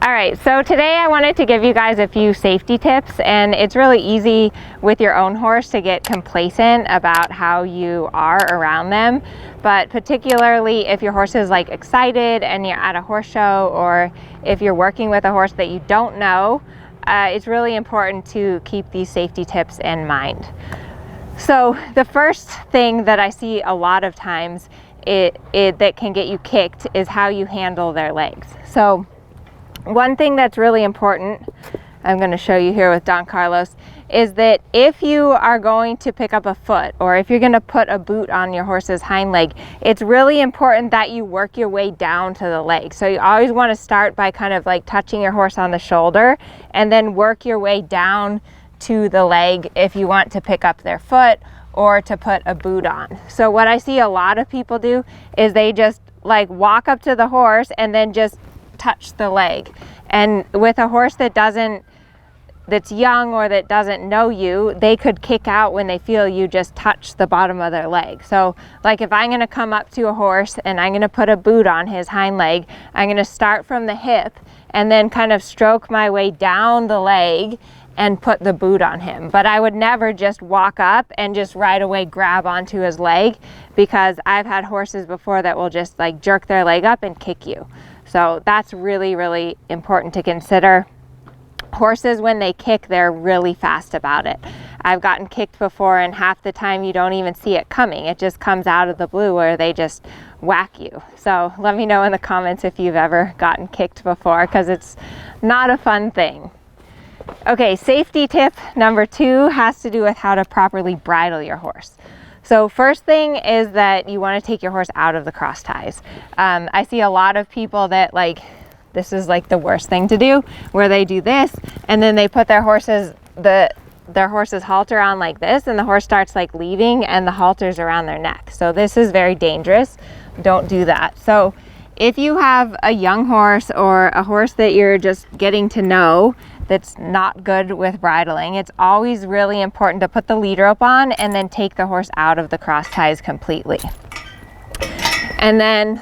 All right, so today I wanted to give you guys a few safety tips, and it's really easy with your own horse to get complacent about how you are around them. But particularly if your horse is like excited and you're at a horse show, or if you're working with a horse that you don't know, it's really important to keep these safety tips in mind. So the first thing that I see a lot of times that can get you kicked is how you handle their legs. So one thing that's really important, I'm going to show you here with Don Carlos, is that if you are going to pick up a foot, or if you're going to put a boot on your horse's hind leg, it's really important that you work your way down to the leg. So you always want to start by kind of like touching your horse on the shoulder and then work your way down to the leg if you want to pick up their foot or to put a boot on. So what I see a lot of people do is they just like walk up to the horse and then just touch the leg. And with a horse that's young or that doesn't know you, they could kick out when they feel you just touch the bottom of their leg. So like if I'm going to come up to a horse and I'm going to put a boot on his hind leg, I'm going to start from the hip and then kind of stroke my way down the leg and put the boot on him. But I would never just walk up and just right away grab onto his leg, because I've had horses before that will just like jerk their leg up and kick you. So that's really, really important to consider. Horses, when they kick, they're really fast about it. I've gotten kicked before, and half the time you don't even see it coming. It just comes out of the blue where they just whack you. So let me know in the comments if you've ever gotten kicked before, because it's not a fun thing. Okay, safety tip number 2 has to do with how to properly bridle your horse. So first thing is that you want to take your horse out of the cross ties. I see a lot of people that this is like the worst thing to do, where they do this and then they put their horse's halter on like this, and the horse starts like leaving and the halter's around their neck. So this is very dangerous. Don't do that. So if you have a young horse or a horse that you're just getting to know that's not good with bridling, it's always really important to put the lead rope on and then take the horse out of the cross ties completely. And then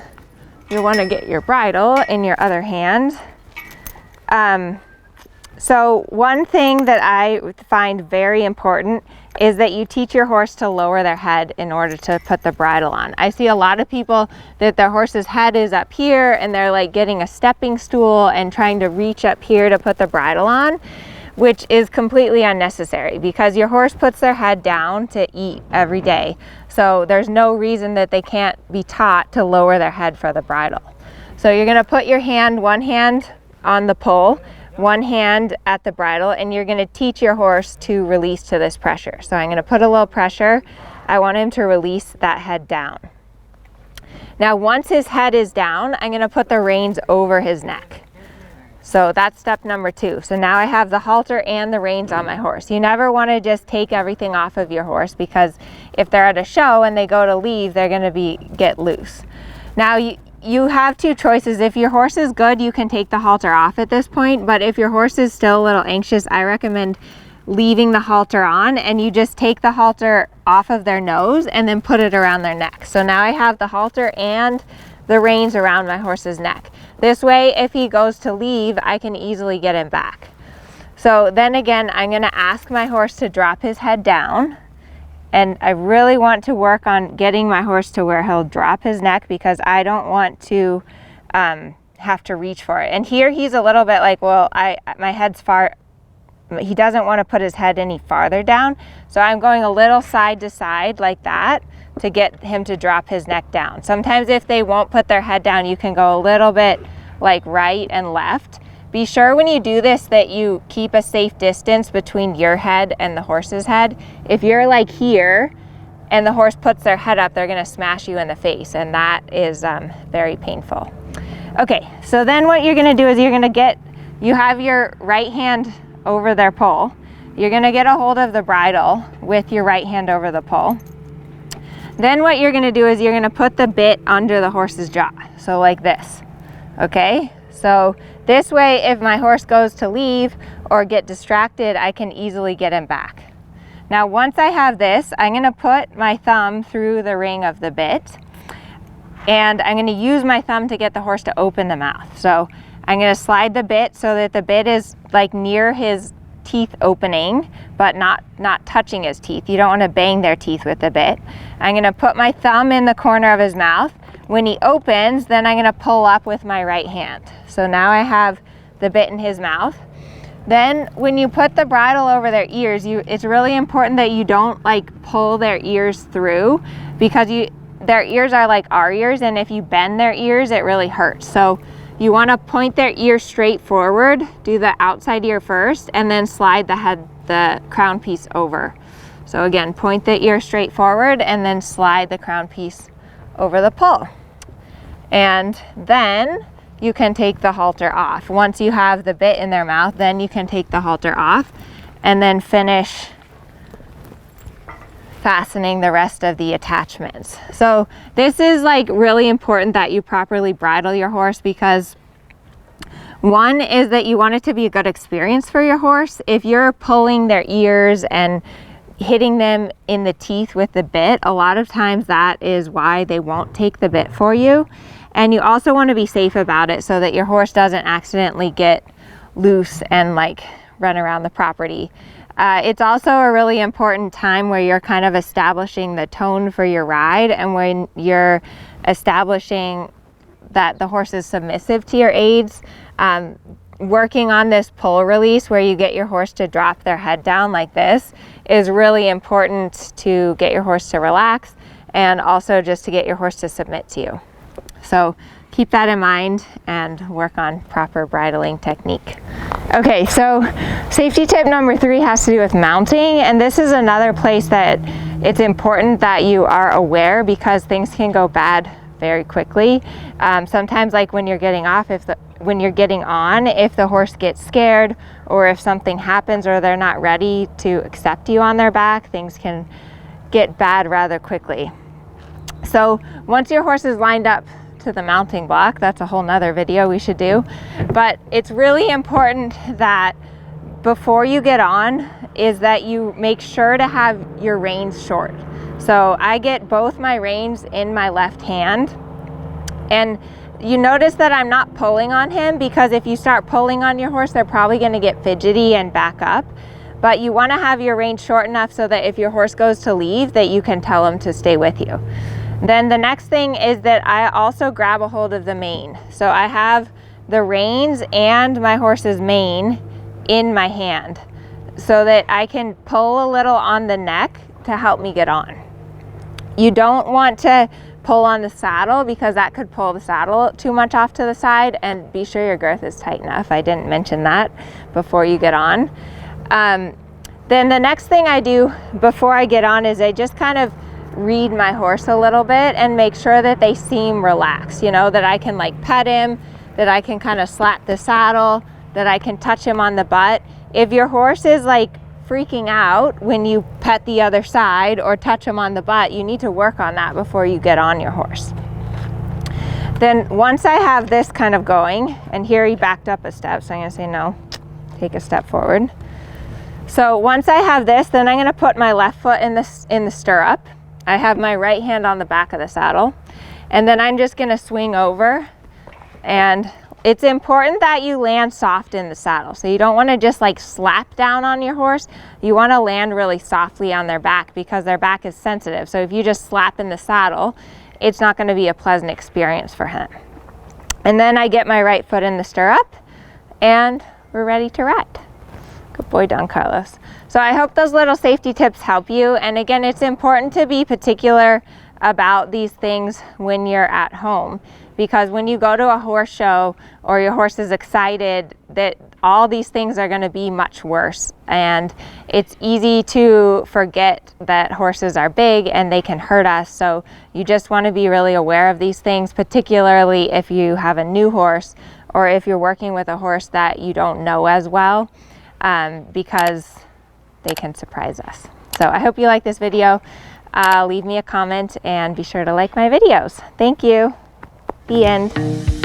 you want to get your bridle in your other hand. So one thing that I find very important is that you teach your horse to lower their head in order to put the bridle on. I see a lot of people that their horse's head is up here and they're like getting a stepping stool and trying to reach up here to put the bridle on, which is completely unnecessary, because your horse puts their head down to eat every day. So there's no reason that they can't be taught to lower their head for the bridle. So you're going to put your hand, one hand on the pole, one hand at the bridle, and you're going to teach your horse to release to this pressure. So I'm going to put a little pressure. I want him to release that head down. Now once his head is down, I'm going to put the reins over his neck. So that's step number 2. So now I have the halter and the reins on my horse. You never want to just take everything off of your horse, because if they're at a show and they go to leave, they're going to get loose. Now you have 2 choices. If your horse is good, you can take the halter off at this point, but if your horse is still a little anxious, I recommend leaving the halter on, and you just take the halter off of their nose and then put it around their neck. So now I have the halter and the reins around my horse's neck. This way, if he goes to leave, I can easily get him back. So then again, I'm going to ask my horse to drop his head down. And I really want to work on getting my horse to where he'll drop his neck, because I don't want to have to reach for it. And here he's a little bit like, well, my head's far. He doesn't want to put his head any farther down. So I'm going a little side to side like that to get him to drop his neck down. Sometimes if they won't put their head down, you can go a little bit like right and left. Be sure when you do this that you keep a safe distance between your head and the horse's head. If you're like here and the horse puts their head up, they're going to smash you in the face, and that is very painful. Okay, so then what you're going to do is you have your right hand over their pole. You're going to get a hold of the bridle with your right hand over the pole. Then what you're going to do is you're going to put the bit under the horse's jaw, so like this. Okay, so this way, if my horse goes to leave or get distracted, I can easily get him back. Now once I have this, I'm going to put my thumb through the ring of the bit, and I'm going to use my thumb to get the horse to open the mouth. So I'm going to slide the bit so that the bit is like near his teeth opening, but not touching his teeth. You don't want to bang their teeth with the bit. I'm going to put my thumb in the corner of his mouth. When he opens, then I'm going to pull up with my right hand. So now I have the bit in his mouth. Then when you put the bridle over their ears, it's really important that you don't like pull their ears through, because their ears are like our ears, and if you bend their ears, it really hurts. So you want to point their ear straight forward, do the outside ear first, and then slide the crown piece over. So again, point the ear straight forward and then slide the crown piece over the pull. And then you can take the halter off. Once you have the bit in their mouth, then you can take the halter off and then finish fastening the rest of the attachments. So this is like really important that you properly bridle your horse, because one is that you want it to be a good experience for your horse. If you're pulling their ears and hitting them in the teeth with the bit, a lot of times that is why they won't take the bit for you. And you also want to be safe about it so that your horse doesn't accidentally get loose and like run around the property. It's also a really important time where you're kind of establishing the tone for your ride, and when you're establishing that the horse is submissive to your aids. Working on this pull release where you get your horse to drop their head down like this is really important to get your horse to relax, and also just to get your horse to submit to you. So keep that in mind and work on proper bridling technique. Okay, so safety tip number 3 has to do with mounting, and this is another place that it's important that you are aware, because things can go bad very quickly. Sometimes, like when you're getting off, if the horse gets scared, or if something happens or they're not ready to accept you on their back, things can get bad rather quickly. So once your horse is lined up to the mounting block, that's a whole nother video we should do, but it's really important that before you get on is that you make sure to have your reins short. So I get both my reins in my left hand, and you notice that I'm not pulling on him, because if you start pulling on your horse, they're probably going to get fidgety and back up. But you want to have your reins short enough so that if your horse goes to leave, that you can tell him to stay with you. Then the next thing is that I also grab a hold of the mane. So I have the reins and my horse's mane in my hand, so that I can pull a little on the neck to help me get on. You don't want to pull on the saddle, because that could pull the saddle too much off to the side, and be sure your girth is tight enough. I didn't mention that before you get on. Then the next thing I do before I get on is I just kind of read my horse a little bit and make sure that they seem relaxed, you know, that I can like pet him, that I can kind of slap the saddle, that I can touch him on the butt. If your horse is like freaking out when you pet the other side or touch him on the butt, you need to work on that before you get on your horse. Then once I have this kind of going, and here he backed up a step, so I'm going to say no, take a step forward. So once I have this, then I'm going to put my left foot in the stirrup. I have my right hand on the back of the saddle, and then I'm just going to swing over. And it's important that you land soft in the saddle. So you don't want to just like slap down on your horse. You want to land really softly on their back, because their back is sensitive. So if you just slap in the saddle, it's not going to be a pleasant experience for him. And then I get my right foot in the stirrup, and we're ready to ride. Good boy, Don Carlos. So I hope those little safety tips help you. And again, it's important to be particular about these things when you're at home, because when you go to a horse show or your horse is excited, that all these things are going to be much worse, and it's easy to forget that horses are big and they can hurt us. So you just want to be really aware of these things, particularly if you have a new horse or if you're working with a horse that you don't know as well, because they can surprise us. So I hope you like this video. Leave me a comment and be sure to like my videos. Thank you. The end.